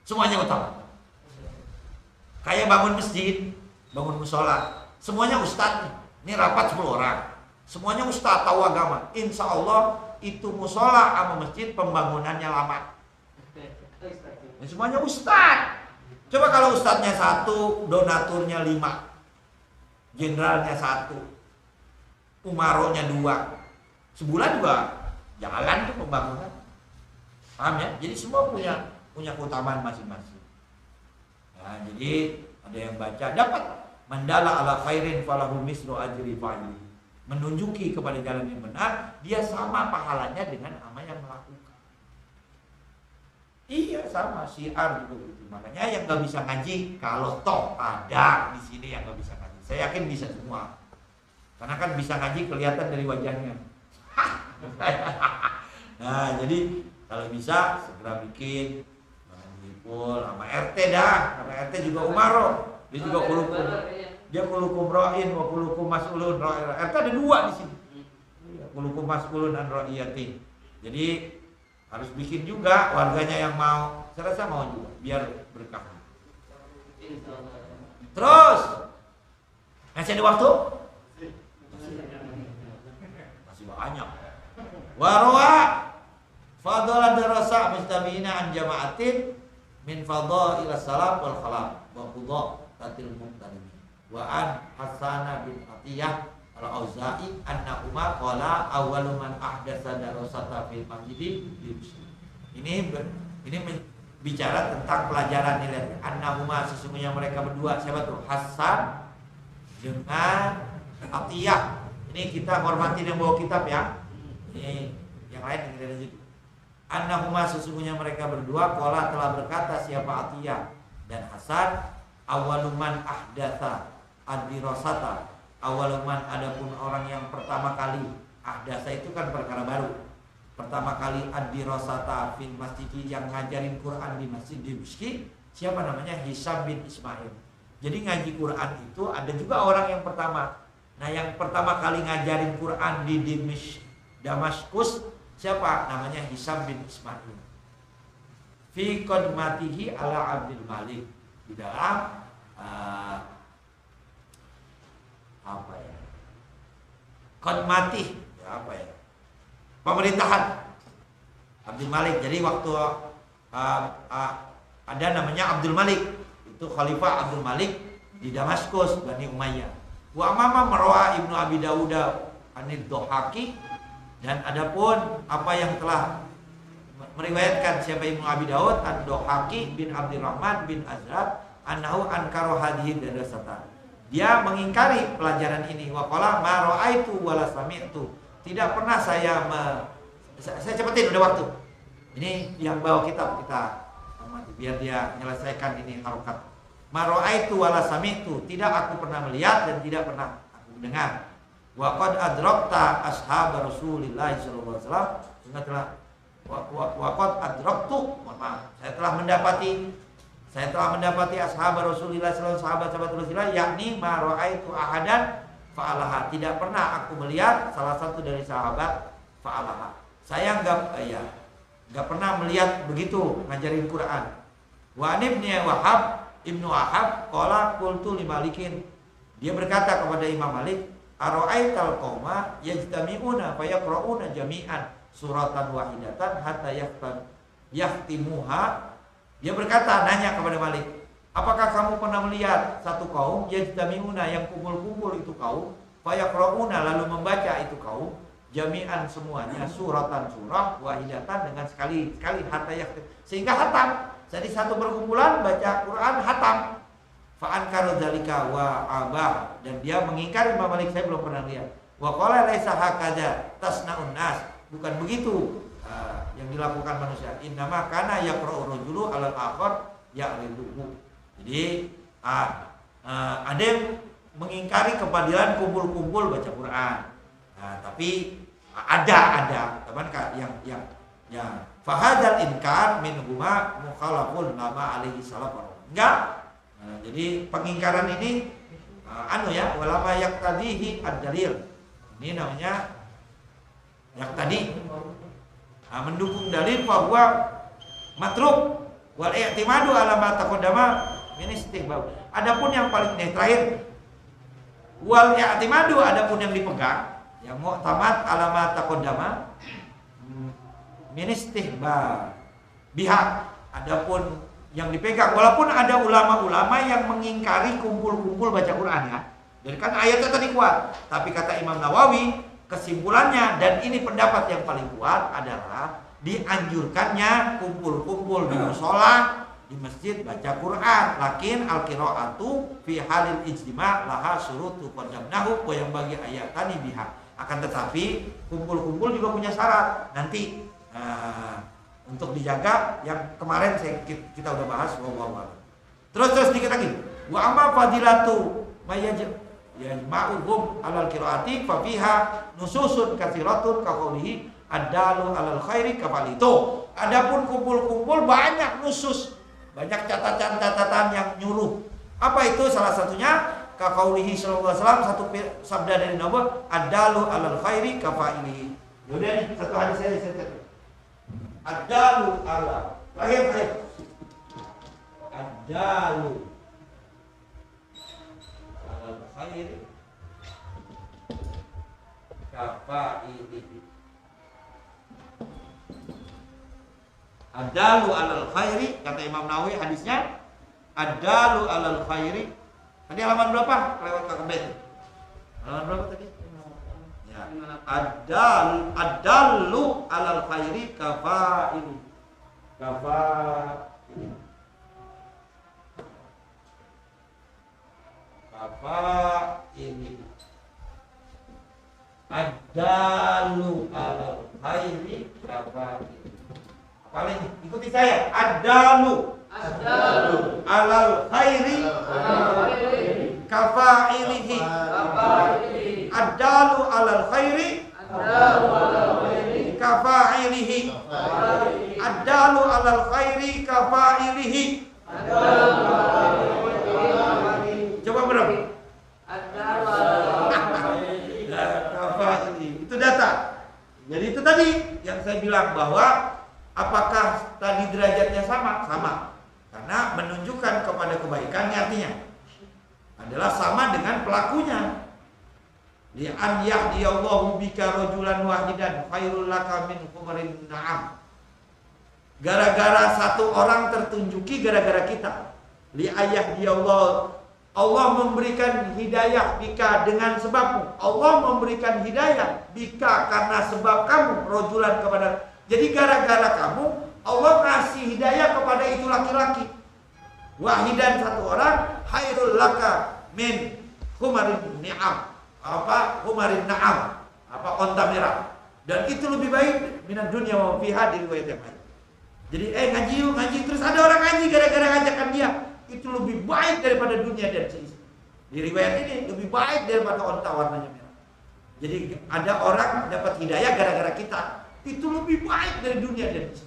Semuanya utama. Kayak bangun masjid, bangun musola, semuanya ustadz nih. Ini rapat 10 orang. Semuanya ustadz tahu agama. Insya Allah itu musola sama masjid pembangunannya lama. Ini semuanya ustadz. Coba kalau ustadznya 1, donaturnya 5, jenderalnya 1, umaronya 2, sebulan juga jalan tuh pembangunan. Paham ya? Jadi semua punya keutamaan masing-masing. Nah, jadi ada yang baca dapat mandala ala khairin falahu mislu ajri fa'ili. Menunjuki kepada jalan yang benar, dia sama pahalanya dengan amal yang melakukan. Iya sama, syiar juga gitu. Makanya yang nggak bisa ngaji, kalau toh ada di sini yang nggak bisa ngaji, saya yakin bisa semua. Karena kan bisa ngaji kelihatan dari wajahnya. Nah jadi kalau bisa segera bikin ngumpul sama RT dah, karena RT juga umaro, dia juga kulukum. Dia kulukum ra'in wa kulukum mas'ulun ra'in. RT ada 2 di sini. Kulukum mas'ulun dan ra'iyati. Jadi harus bikin juga warganya yang mau. Saya rasa mau juga biar berkah. Terus masih ada waktu? Masih banyak. Warwa Fadhala darasa mustami'ina an jama'atin min fadhail salam wal khalam wa qudha tatil muqtadimi wa an Hasan bin Atiyah al-Auza'i annahuma qala awwalu man ahdatsa darasata fil masjid. Ini bicara tentang pelajaran nilai. Annahuma sesungguhnya mereka berdua, siapa tuh? Hasan dengan Atiyah. Ini kita hormati yang bawa kitab ya. Ini yang lain kita lanjut. Annahuma sesungguhnya mereka berdua qala telah berkata siapa Atiyah dan Hasan awaluman ahdatsa ad-dirasata. Awaluman adapun orang yang pertama kali ahdatsa itu kan perkara baru. Pertama kali ad-dirasata fil masjid yang ngajarin Quran di Masjid Dimashq siapa namanya? Hisam bin Ismail. Jadi ngaji Quran itu ada juga orang yang pertama. Nah, yang pertama kali ngajarin Quran di Damaskus siapa? Namanya Hisam bin Ismail. Fi qadmatihi ala Abdul Malik. Di dalam apa ya? Qadmatih, ya apa ya? Pemerintahan Abdul Malik. Jadi waktu ada namanya Abdul Malik, itu Khalifah Abdul Malik di Damaskus Bani Umayyah. Wa amama marwa Ibnu Abi Dawud anid Dhahaki, dan adapun apa yang telah meriwayatkan siapa Ibnu Abi Dawud ad-Dhahaki bin Abdurrahman bin Azrad annahu ankara hadhihi darasatan. Dia mengingkari pelajaran ini. Wa qala ma ra'aitu wala sami'tu. Tidak pernah saya cepetin udah waktu. Ini yang bawa kitab kita biar dia menyelesaikan ini harokat. Ma ra'aitu wala sami'tu. Tidak aku pernah melihat dan tidak pernah aku dengar. Wa qad adrakta ashab Rasulillah sallallahu alaihi wasallam. Sehingga telah wa qad adraktu, maaf, saya telah mendapati ashab Rasulillah sallallahu alaihi wasallam, sahabat-sahabat Rasulullah, yakni ma ra'aitu ahadan fa'alaha. Tidak pernah aku melihat salah satu dari sahabat fa'alaha. Saya enggak pernah melihat begitu ngajarin Quran. Wa Ibnu Wahab qala qultu li Malikin. Dia berkata kepada Imam Malik, ara'aital qauma yajtami'una fa yaqra'una jami'an suratan wahidatan hatta yahtimuha. Dia berkata, nanya kepada Malik, apakah kamu pernah melihat satu kaum yajtami'una yang kumpul-kumpul itu kaum fa yaqra'una lalu membaca itu kaum jami'an semuanya suratan surah wahidatan dengan sekali hatta yahtim, sehingga hatam. Jadi satu perkumpulan baca Quran hatam. Fa'ankaru dzalika wa abah, dan dia mengingkari Imam Malik, saya belum pernah lihat. Wa qala laisa hakadza tasna'un nas, bukan begitu yang dilakukan manusia. Innama kana yaqra'u rajulu 'alal akhar ya'riduhu. Jadi ada yang mengingkari kefadilan kumpul-kumpul baca Quran. Nah, tapi ada teman yang fahadzal inkar minhuma mukhalafun nama alaihi salam. Enggak. Nah, jadi pengingkaran ini walama yaqtadihi ad-dalil. Ini namanya yaqtadi, mendukung dalil bahwa matruk wal i'timadu ala ma taqaddama min istihbab. Adapun yang paling terakhir wal i'timadu, adapun yang dipegang yang mu'tamad ala ma taqaddama min istihbab biha. Adapun yang dipegang, walaupun ada ulama-ulama yang mengingkari kumpul-kumpul baca Quran ya. Jadi kan ayatnya tadi kuat, tapi kata Imam Nawawi kesimpulannya, dan ini pendapat yang paling kuat, adalah dianjurkannya kumpul-kumpul di mushola, di masjid baca Quran. Lakin al-qira'atu fi halil ijtima' laha syurutu qaddamnahu wa yang bagi ayatani biha. Akan tetapi kumpul-kumpul juga punya syarat. Nanti untuk dijaga, yang kemarin kita udah bahas. Terus dikit lagi. Wa amma fadilatu ma'uhum alal qiraati fa fiha nususun katsiratun ka qoulihi ad-dalu alal khairi kafalito. Adapun kumpul-kumpul banyak nusus, banyak catatan-catatan yang nyuruh. Apa itu? Salah satunya ka qoulihi sallallahu alaihi wasallam, satu sabda dari Nabi, ad-dalu alal khairi kafailihi. Yaudah nih, satu hadis saya catat. Ad-dalu ala lahir ad-dalu alal khairi kafailihi. Adalu alal khairi, kata Imam Nawawi hadisnya, adalu alal khairi. Tadi halaman berapa? Lewat ke kebet. Halaman berapa tadi? Ya. Adalu alal khairi kafa'ili. Kafa'ili. Adalu alal khairi kafa'ili. Paling ikuti saya. Adalu alal khairi kafa'ilihi. Adalu alal khairi kafa'ilihi. Adalu alal khairi kafa'ilihi. Coba berapa? Kafa'ilihi. Itu data. Jadi itu tadi yang saya bilang bahwa apakah tadi derajatnya sama? Sama. Karena menunjukkan kepada kebaikannya artinya adalah sama dengan pelakunya. Li'an yahdiyallahu bika rajulan wahidan khairul laka min humrin na'am. Gara-gara satu orang tertunjuki gara-gara kita. Li'ayahdiyallahu, Allah memberikan hidayah bika dengan sebabmu. Allah memberikan hidayah bika karena sebab kamu rajulan kepada. Jadi gara-gara kamu Allah kasih hidayah kepada itu laki-laki. Wahidan satu orang khairul laka min humarin ni'am. Apa? Humarin na'am. Apa? Onta merah. Dan itu lebih baik minat dunia wa fiha di riwayat yang lain. Jadi ngaji yuk, ngaji terus ada orang ngaji gara-gara ngajakan dia. Itu lebih baik daripada dunia dan seisi. Di riwayat ini lebih baik daripada onta warnanya merah. Jadi ada orang dapat hidayah gara-gara kita. Itu lebih baik dari dunia dan seisi.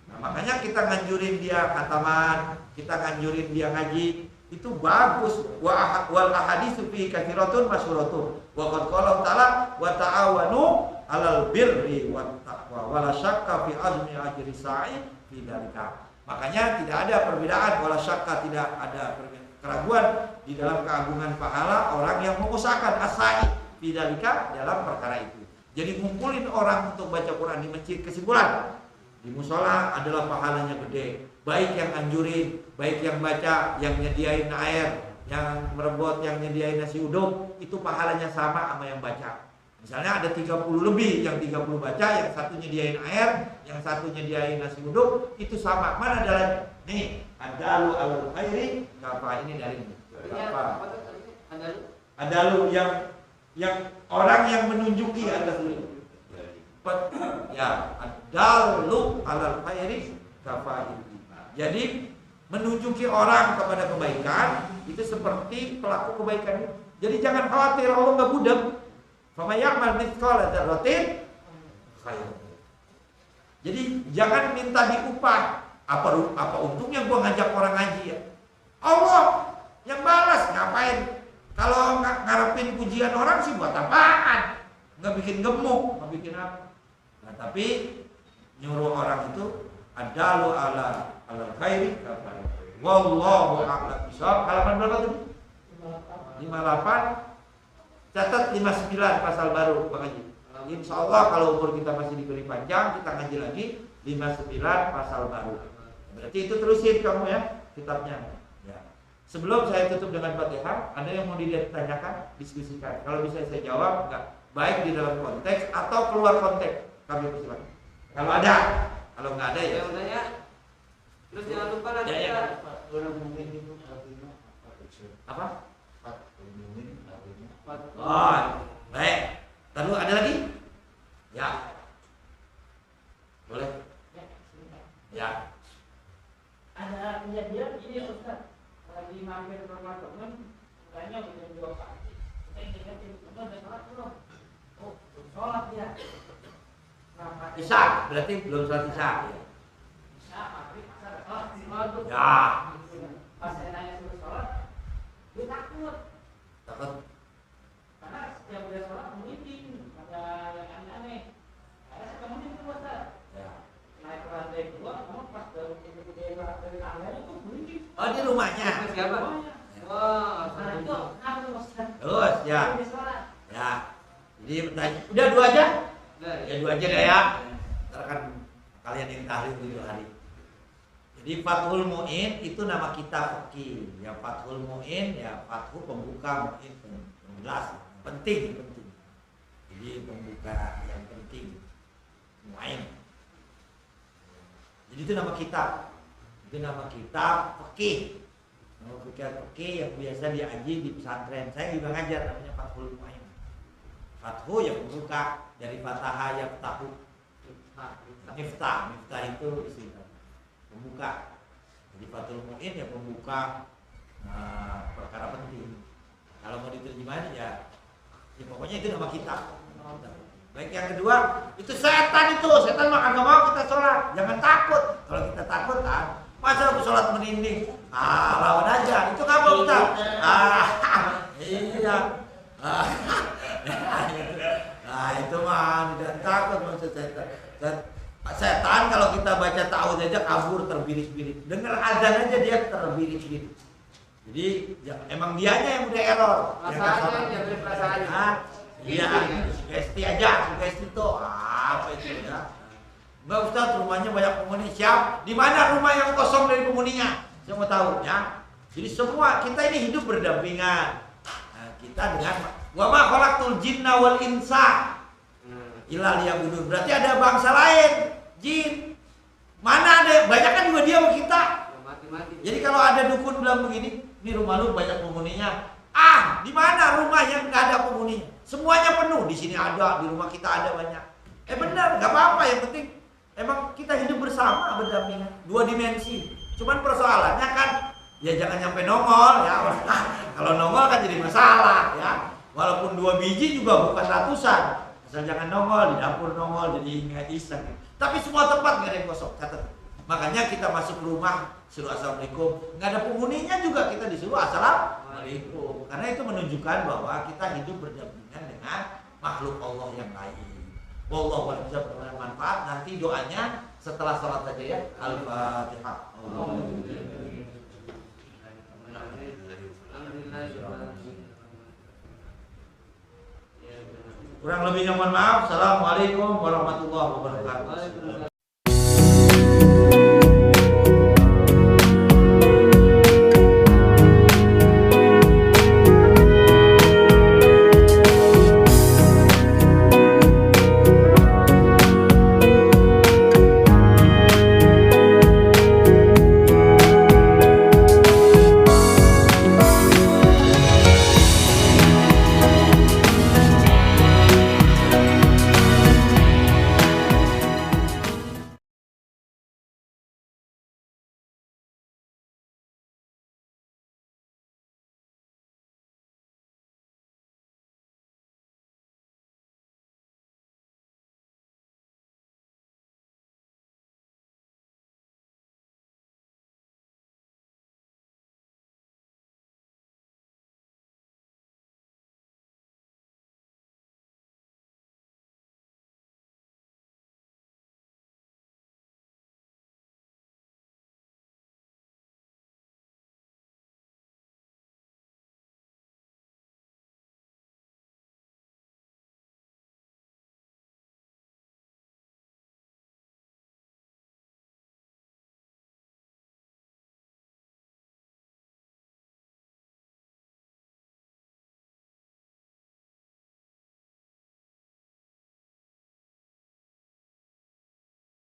Nah, makanya kita nganjurin dia khataman, kita nganjurin dia ngaji, itu bagus. Wal ahaditsu fi katsiratun masyhuratun. Wa qad qala ta'ala wa ta'awanu 'alal birri wat taqwa wa la syakka fi azmi ajri sa'i fi dzalika. Makanya tidak ada perbedaan, wala syakka, tidak ada keraguan di dalam keagungan pahala orang yang mengusahakan as-sa'i fi dzalika dalam perkara itu. Jadi ngumpulin orang untuk baca Quran di masjid, kesimpulan di musola adalah pahalanya gede. Baik yang anjurin, baik yang baca, yang nyediain air, yang merebut, yang nyediain nasi uduk, itu pahalanya sama sama yang baca. Misalnya ada 30 lebih, yang 30 baca, yang satu nyediain air, yang satu nyediain nasi uduk, itu sama. Mana adalah nih, adalu alal khairi, apa ini dari ini? Apa? Adalu yang orang yang menunjuki adalu. Ya, adalu alal khairi kafa'ili. Jadi menunjuki orang kepada kebaikan itu seperti pelaku kebaikan. Jadi jangan khawatir, Allah nggak budek. Fama ya'mal mithqala dzarratin khairan. Jadi jangan minta diupah. Apa untungnya gua ngajak orang ngaji ya? Allah yang balas, ngapain? Kalau ngarepin pujian orang sih buat apaan? Nggak bikin gemuk, nggak bikin apa. Nah, tapi nyuruh orang itu adalu ala khairi kafa'ili. Wallahu a'lam bishawab. Halaman berapa tadi? 58. Catat 59 pasal baru Bang Haji. Insya Allah kalau umur kita masih diberi panjang, kita ngaji lagi 59 pasal baru. Berarti itu terusin kamu ya kitabnya. Ya. Sebelum saya tutup dengan Fatihah, ada yang mau ditanyakan, diskusikan. Kalau bisa saya jawab, enggak. Baik di dalam konteks atau keluar konteks, kami persilakan. Kalau ada, kalau nggak ada ya. Terus jangan lupa nanti ya. Apa? Oh, baik. Lalu ada lagi? Ya. Boleh? Ya. Ada kejadian ini Ustaz, lagi mampir ke rumah teman, katanya udah 2 pagi. Kita ingat-ingat udah sholat belum? Oh, sholat ya. Isya, berarti belum sholat isya. Isya, maghrib, sholat. Ya. Pas saya nanya suruh sholat, dia takut. Takut. Karena setiap dia sholat merinding, ada yang aneh-aneh. Saya suka merinding tuh Ustaz. Ya. Naik ke lantai 2, kamu pas dari tangga itu merinding. Oh, di rumahnya. siapa? Wah, nah itu ngaruh Ustaz. Terus ya. Dia sholat. Ya. Jadi bertanya, udah 2 aja? Udah, Ya 2 aja deh ya. Ntar kan kalian yang tahlil 7 hari. Jadi Fathul Mu'in itu nama kitab fikih. Ya Fathul Mu'in ya Fathu pembuka, Mu'in penjelas, penting. Jadi pembuka yang penting. Mu'in. Jadi itu nama kitab. Itu nama kitab fikih. Nama fikih yang biasa diaji di pesantren. Saya juga ngajar namanya Fathul Mu'in. Fathu yang pembuka dari Fataha ya Fatahu. Miftah itu istilah pembuka. Jadi Fathul Mu'in ya pembuka perkara penting. Kalau mau diterjemahin ya pokoknya itu nama kitab. Baik, yang kedua itu setan mah kagak mau kita sholat. Jangan takut. Kalau kita takut masa aku sholat merinding. Lawan aja. Itu ngapa kita? Iya. Itu mah tidak takut maksud setan. Setan kalau kita baca ta'awudz aja kabur terbirit-birit. Dengar azan aja dia terbirit-birit. Jadi ya, emang dianya yang udah error. Perasaannya. Iya, sugesti aja, sugesti itu apa itu ya? Mbak Ustadz, rumahnya banyak penghuni. Siap? Di mana rumah yang kosong dari penghuninya? Saya mau tahu ya. Jadi semua kita ini hidup berdampingan. Nah, kita dengan wa ma khalaqtul jinna wal insa illa liya'budun. Berarti ada bangsa lain, jin. Mana ada? Banyak kan juga dia sama kita. Jadi kalau ada dukun bilang begini, ini rumah lu banyak penghuninya. Di mana rumah yang nggak ada penghuninya? Semuanya penuh. Di sini ada, di rumah kita ada banyak. Benar, nggak apa-apa. Yang penting emang kita hidup bersama berdampingan. 2 dimensi. Cuman persoalannya kan, ya jangan nyampe nongol ya. Kalau nongol kan jadi masalah ya. Walaupun 2 biji juga bukan ratusan. Asal jangan nongol, di dapur nongol jadi nggak iseng. Tapi semua tempat nggak ada yang kosong. Catat. Makanya kita masuk rumah suruh assalamualaikum. Nggak ada penghuninya juga kita disuruh assalamualaikum. Karena itu menunjukkan bahwa kita hidup berdampingan dengan makhluk Allah yang lain. Wallahu a'lam bishawab, bermanfaat. Nanti doanya setelah sholat saja ya. Al-Fatihah. Kurang lebihnya mohon maaf. Assalamualaikum warahmatullahi wabarakatuh.